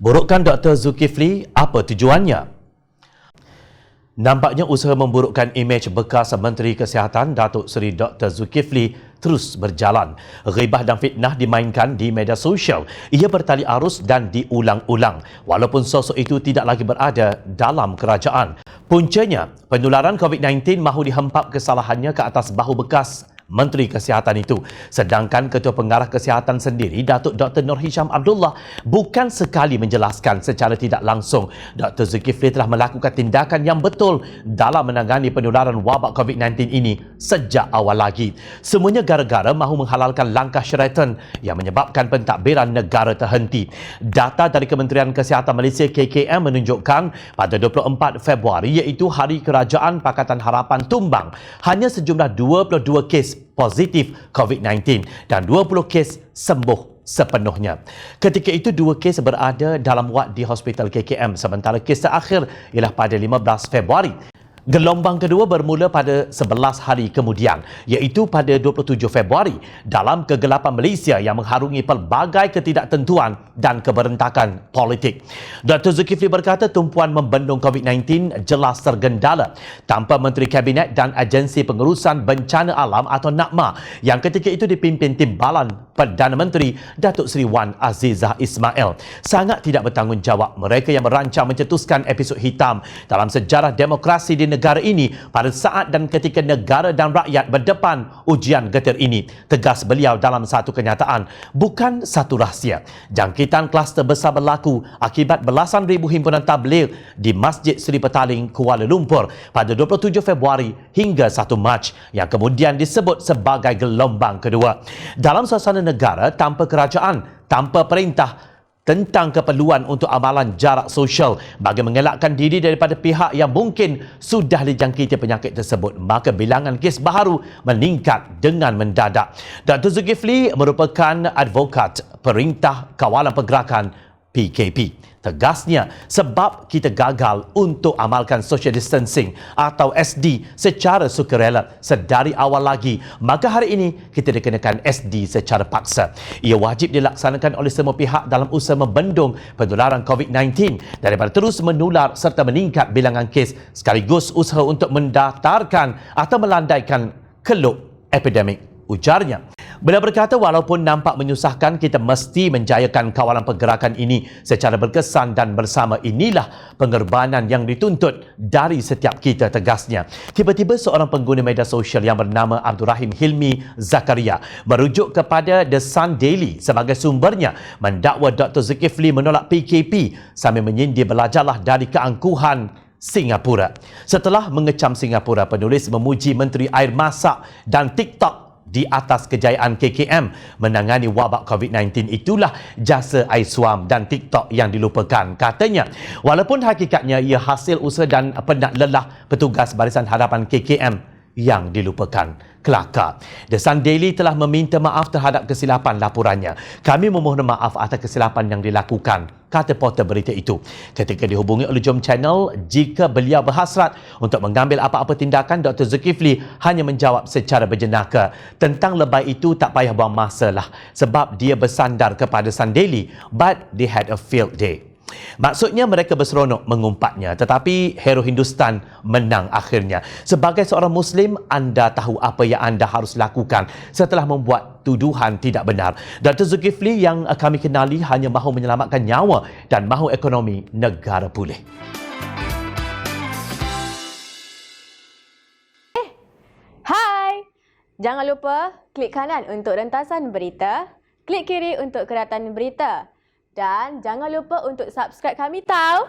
Burukkan Dr. Zulkifli, apa tujuannya? Nampaknya usaha memburukkan imej bekas Menteri Kesihatan Datuk Seri Dr. Zulkifli terus berjalan. Ghibah dan fitnah dimainkan di media sosial. Ia bertali arus dan diulang-ulang walaupun sosok itu tidak lagi berada dalam kerajaan. Puncanya, penularan COVID-19 mahu dihempap kesalahannya ke atas bahu bekas Menteri Kesihatan itu. Sedangkan Ketua Pengarah Kesihatan sendiri, Datuk Dr. Nur Hisham Abdullah, bukan sekali menjelaskan secara tidak langsung Dr. Zulkifli telah melakukan tindakan yang betul dalam menangani penularan wabak COVID-19 ini sejak awal lagi. Semuanya gara-gara mahu menghalalkan langkah Sheraton yang menyebabkan pentadbiran negara terhenti. Data dari Kementerian Kesihatan Malaysia KKM menunjukkan pada 24 Februari iaitu Hari Kerajaan Pakatan Harapan tumbang, hanya sejumlah 22 kes positif COVID-19 dan 20 kes sembuh sepenuhnya. Ketika itu, 2 kes berada dalam wad di Hospital KKM sementara kes terakhir ialah pada 15 Februari. Gelombang kedua bermula pada 11 hari kemudian, iaitu pada 27 Februari dalam kegelapan Malaysia yang mengharungi pelbagai ketidaktentuan dan keberentakan politik. Dr. Zulkifli berkata tumpuan membendung COVID-19 jelas tergendala tanpa Menteri Kabinet dan Agensi Pengurusan Bencana Alam atau NAKMA yang ketika itu dipimpin Timbalan Perdana Menteri Datuk Seri Wan Azizah Ismail. Sangat tidak bertanggungjawab mereka yang merancang mencetuskan episod hitam dalam sejarah demokrasi di negara ini pada saat dan ketika negara dan rakyat berdepan ujian getir ini. Tegas beliau dalam satu kenyataan, bukan satu rahsia. Jangkitan kluster besar berlaku akibat belasan ribu himpunan tabligh di Masjid Seri Petaling, Kuala Lumpur pada 27 Februari hingga 1 Mac yang kemudian disebut sebagai gelombang kedua. Dalam suasana negara tanpa kerajaan, tanpa perintah, tentang keperluan untuk amalan jarak sosial bagi mengelakkan diri daripada pihak yang mungkin sudah dijangkiti penyakit tersebut, maka bilangan kes baharu meningkat dengan mendadak. Dr. Zulkifli merupakan advokat Perintah Kawalan Pergerakan PKP. Tegasnya, sebab kita gagal untuk amalkan social distancing atau SD secara sukarela sedari awal lagi, maka hari ini kita dikenakan SD secara paksa. Ia wajib dilaksanakan oleh semua pihak dalam usaha membendung penularan COVID-19 daripada terus menular serta meningkat bilangan kes, sekaligus usaha untuk mendaftarkan atau melandaikan keluk epidemik, ujarnya. Beliau berkata walaupun nampak menyusahkan, kita mesti menjayakan kawalan pergerakan ini secara berkesan dan bersama. Inilah pengorbanan yang dituntut dari setiap kita, tegasnya. Tiba-tiba seorang pengguna media sosial yang bernama Abdul Rahim Hilmi Zakaria merujuk kepada The Sun Daily sebagai sumbernya mendakwa Dr. Zulkifli menolak PKP sambil menyindir belajarlah dari keangkuhan Singapura. Setelah mengecam Singapura, penulis memuji Menteri Air Masak dan TikTok di atas kejayaan KKM menangani wabak COVID-19. Itulah jasa air suam dan TikTok yang dilupakan. Katanya, walaupun hakikatnya ia hasil usaha dan penat lelah petugas barisan hadapan KKM yang dilupakan. Kelakar. The Sun Daily telah meminta maaf terhadap kesilapan laporannya. Kami memohon maaf atas kesilapan yang dilakukan, kata portal berita itu. Ketika dihubungi oleh Jom Channel, jika beliau berhasrat untuk mengambil apa-apa tindakan, Dr. Zulkifli hanya menjawab secara berjenaka, tentang lebay itu tak payah buang masa lah, sebab dia bersandar kepada Sun Daily, but they had a field day. Maksudnya mereka berseronok mengumpatnya, tetapi hero Hindustan menang akhirnya. Sebagai seorang Muslim, anda tahu apa yang anda harus lakukan setelah membuat tuduhan tidak benar. Dr. Zulkifli yang kami kenali hanya mahu menyelamatkan nyawa dan mahu ekonomi negara pulih. Hai! Jangan lupa klik kanan untuk rentasan berita, klik kiri untuk keratan berita. Dan jangan lupa untuk subscribe kami tau.